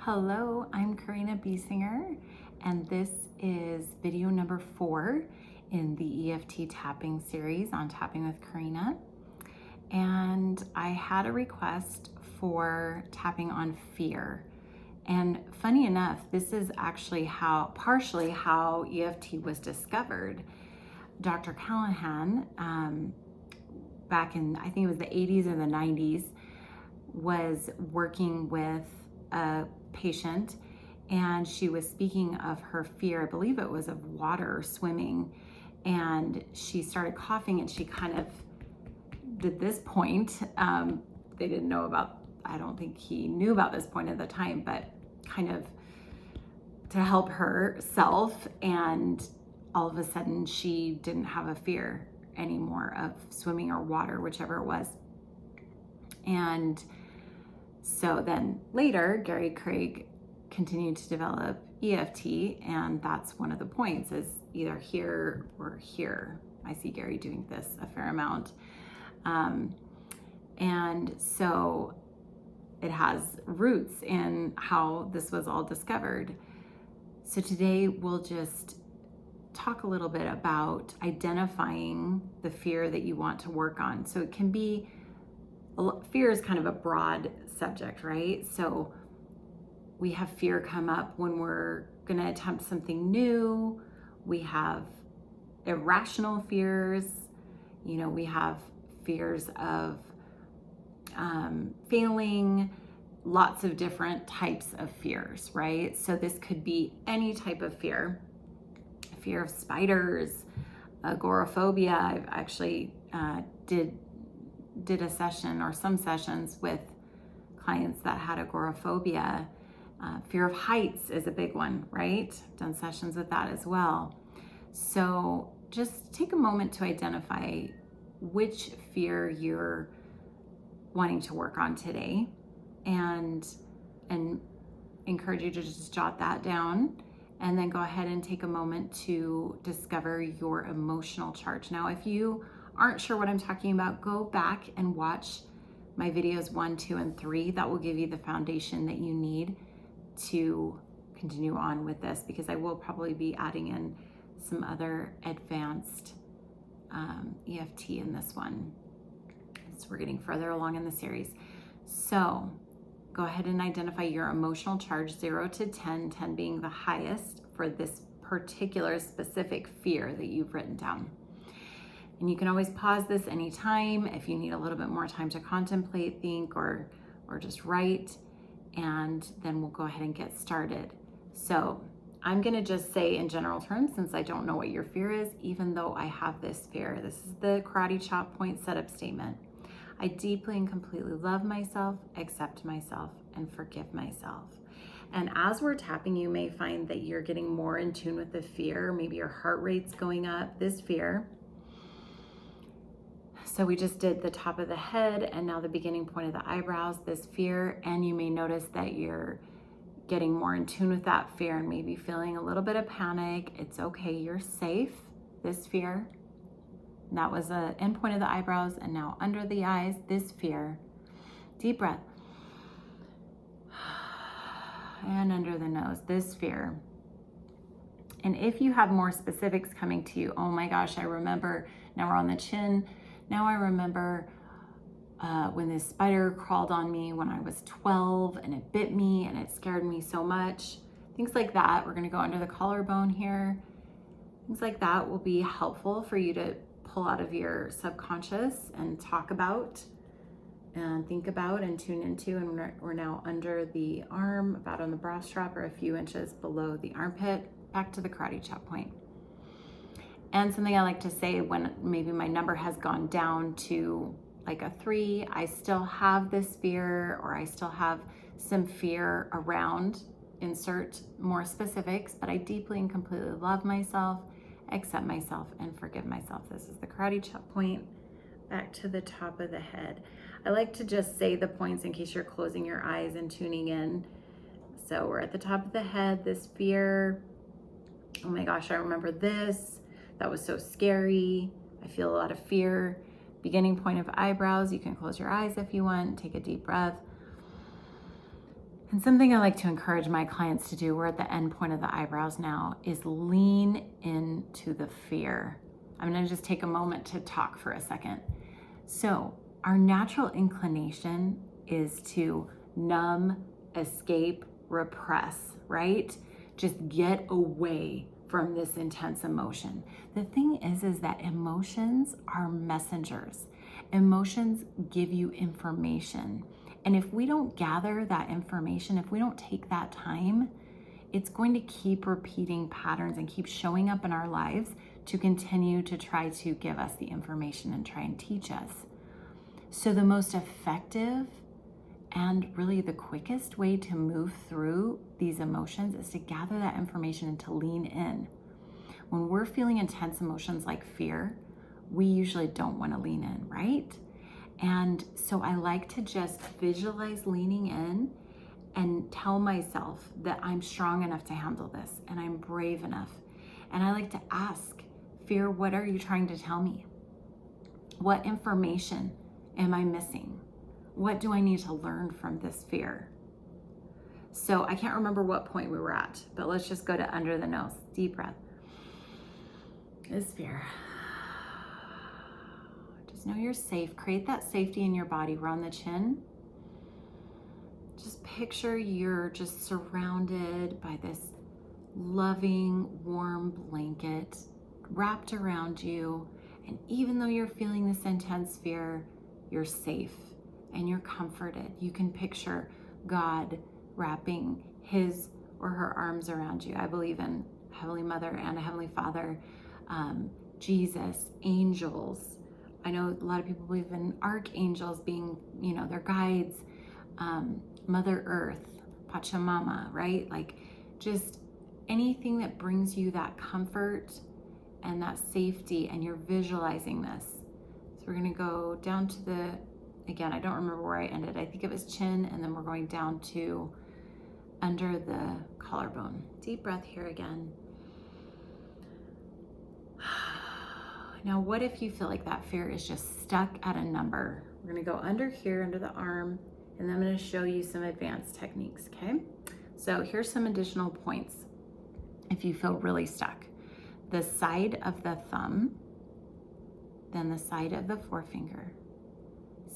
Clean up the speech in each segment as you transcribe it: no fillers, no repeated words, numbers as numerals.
Hello, I'm Karina Biesinger, and this is video number 4 in the EFT Tapping Series on Tapping with Karina. And I had a request for tapping on fear. And funny enough, this is actually partially how EFT was discovered. Dr. Callahan, back in, I think it was the 80s or the 90s, was working with a patient, and she was speaking of her fear, I believe it was of water, swimming, and she started coughing, and she kind of did this point. They didn't know about, I don't think he knew about this point at the time, but kind of to help herself, and all of a sudden she didn't have a fear anymore of swimming or water, whichever it was. And so then later, Gary Craig continued to develop EFT, and that's one of the points, is either here or here. I see Gary doing this a fair amount. And so it has roots in how this was all discovered. So today we'll just talk a little bit about identifying the fear that you want to work on. So it can be, fear is kind of a broad subject, right? So we have fear come up when we're going to attempt something new. We have irrational fears. We have fears of failing, lots of different types of fears, right? So this could be any type of fear. Fear of spiders, agoraphobia. I've actually did a session or some sessions with clients that had agoraphobia. Fear of heights is a big one, right? Done sessions with that as well. So just take a moment to identify which fear you're wanting to work on today, and encourage you to just jot that down, and then go ahead and take a moment to discover your emotional charge. Now, if you aren't sure what I'm talking about, go back and watch my videos 1, 2, and 3. That will give you the foundation that you need to continue on with this, because I will probably be adding in some other advanced EFT in this one. So we're getting further along in the series. So go ahead and identify your emotional charge, 0 to 10, 10 being the highest for this particular specific fear that you've written down. And you can always pause this anytime if you need a little bit more time to contemplate, think, or just write, and then we'll go ahead and get started. So I'm gonna just say in general terms, since I don't know what your fear is, even though I have this fear. This is the karate chop point setup statement. I deeply and completely love myself, accept myself, and forgive myself. And as we're tapping, you may find that you're getting more in tune with the fear. Maybe your heart rate's going up, this fear. So we just did the top of the head and now the beginning point of the eyebrows, this fear. And you may notice that you're getting more in tune with that fear and maybe feeling a little bit of panic. It's okay, you're safe, this fear. And that was the end point of the eyebrows, and now under the eyes, this fear. Deep breath. And under the nose, this fear. And if you have more specifics coming to you, oh my gosh, I remember, now we're on the chin. Now I remember when this spider crawled on me when I was 12 and it bit me and it scared me so much. Things like that. We're gonna go under the collarbone here. Things like that will be helpful for you to pull out of your subconscious and talk about and think about and tune into. And we're now under the arm, about on the bra strap or a few inches below the armpit, back to the karate chop point. And something I like to say when maybe my number has gone down to like a 3, I still have this fear, or I still have some fear around, insert more specifics, but I deeply and completely love myself, accept myself, and forgive myself. This is the karate chop point, back to the top of the head. I like to just say the points in case you're closing your eyes and tuning in. So we're at the top of the head, this fear. Oh my gosh, I remember this. That was so scary. I feel a lot of fear. Beginning point of eyebrows. You can close your eyes if you want. Take a deep breath. And something I like to encourage my clients to do, we're at the end point of the eyebrows now, is lean into the fear. I'm going to just take a moment to talk for a second. So our natural inclination is to numb, escape, repress, right? Just get away from this intense emotion. The thing is that emotions are messengers. Emotions give you information. And if we don't gather that information, if we don't take that time, it's going to keep repeating patterns and keep showing up in our lives to continue to try to give us the information and try and teach us. So the most effective and really the quickest way to move through these emotions is to gather that information and to lean in. When we're feeling intense emotions like fear, we usually don't want to lean in, right? And so I like to just visualize leaning in and tell myself that I'm strong enough to handle this and I'm brave enough. And I like to ask, fear, what are you trying to tell me? What information am I missing? What do I need to learn from this fear? So I can't remember what point we were at, but let's just go to under the nose. Deep breath. This fear. Just know you're safe. Create that safety in your body. We're on the chin. Just picture you're just surrounded by this loving, warm blanket wrapped around you. And even though you're feeling this intense fear, you're safe and you're comforted. You can picture God wrapping his or her arms around you. I believe in Heavenly Mother and a Heavenly Father, Jesus, angels. I know a lot of people believe in archangels being, their guides, Mother Earth, Pachamama, right? Like just anything that brings you that comfort and that safety, and you're visualizing this. So we're gonna go down to again, I don't remember where I ended. I think it was chin, and then we're going down to under the collarbone. Deep breath here again. Now, what if you feel like that fear is just stuck at a number? We're gonna go under here, under the arm, and then I'm gonna show you some advanced techniques, okay? So here's some additional points if you feel really stuck. The side of the thumb, then the side of the forefinger,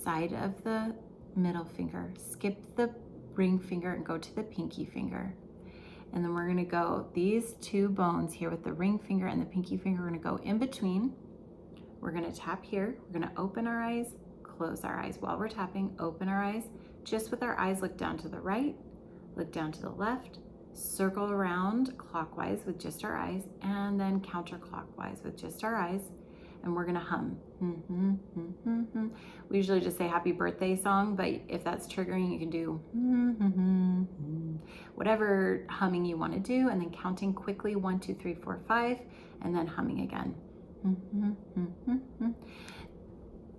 side of the middle finger, skip the ring finger and go to the pinky finger. And then we're gonna go, these two bones here with the ring finger and the pinky finger, we're gonna go in between. We're gonna tap here. We're gonna open our eyes, close our eyes while we're tapping, open our eyes. Just with our eyes, look down to the right, look down to the left, circle around clockwise with just our eyes, and then counterclockwise with just our eyes. And we're gonna hum. We usually just say happy birthday song, but if that's triggering, you can do whatever humming you wanna do, and then counting quickly, 1, 2, 3, 4, 5, and then humming again.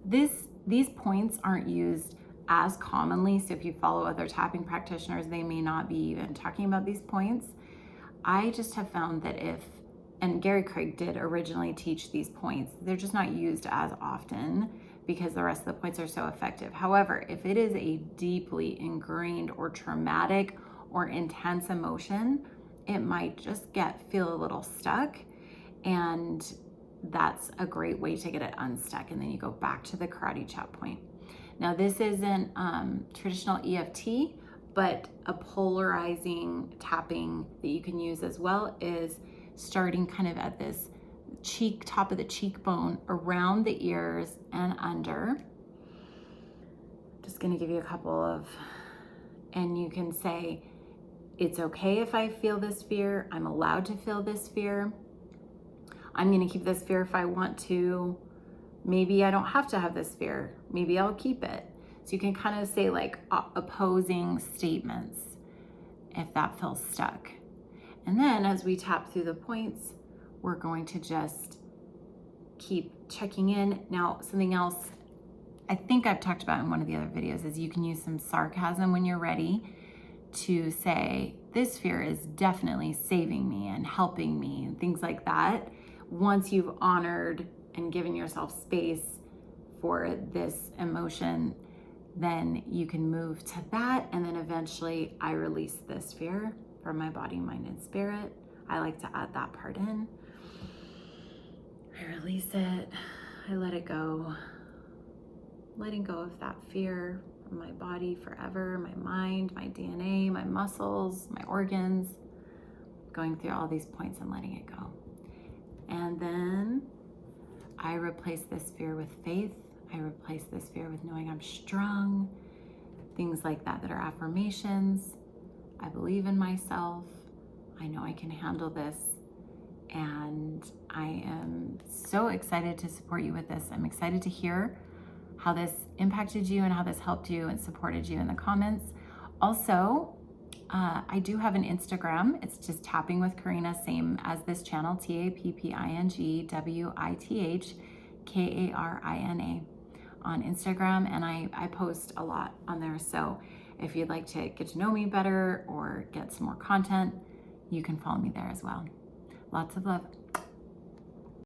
These points aren't used as commonly, so if you follow other tapping practitioners, they may not be even talking about these points. I just have found that and Gary Craig did originally teach these points, they're just not used as often because the rest of the points are so effective. However, if it is a deeply ingrained or traumatic or intense emotion, it might just feel a little stuck, and that's a great way to get it unstuck. And then you go back to the karate chop point. Now, this isn't traditional EFT, but a polarizing tapping that you can use as well is starting kind of at this top of the cheekbone, around the ears and under. Just gonna give you a couple and you can say, it's okay if I feel this fear. I'm allowed to feel this fear. I'm gonna keep this fear if I want to. Maybe I don't have to have this fear. Maybe I'll keep it. So you can kind of say like opposing statements if that feels stuck. And then as we tap through the points, we're going to just keep checking in. Now, something else I think I've talked about in one of the other videos is you can use some sarcasm when you're ready to say, this fear is definitely saving me and helping me and things like that. Once you've honored and given yourself space for this emotion, then you can move to that. And then eventually I release this fear from my body, mind, and spirit. I like to add that part in. I release it. I let it go. Letting go of that fear from my body forever, my mind, my DNA, my muscles, my organs, going through all these points and letting it go. And then I replace this fear with faith. I replace this fear with knowing I'm strong, things like that that are affirmations. I believe in myself. I know I can handle this. And I am so excited to support you with this. I'm excited to hear how this impacted you and how this helped you and supported you in the comments. Also, I do have an Instagram. It's just Tapping with Karina, same as this channel, TappingWithKarina on Instagram. And I post a lot on there. So if you'd like to get to know me better or get some more content, you can follow me there as well. Lots of love.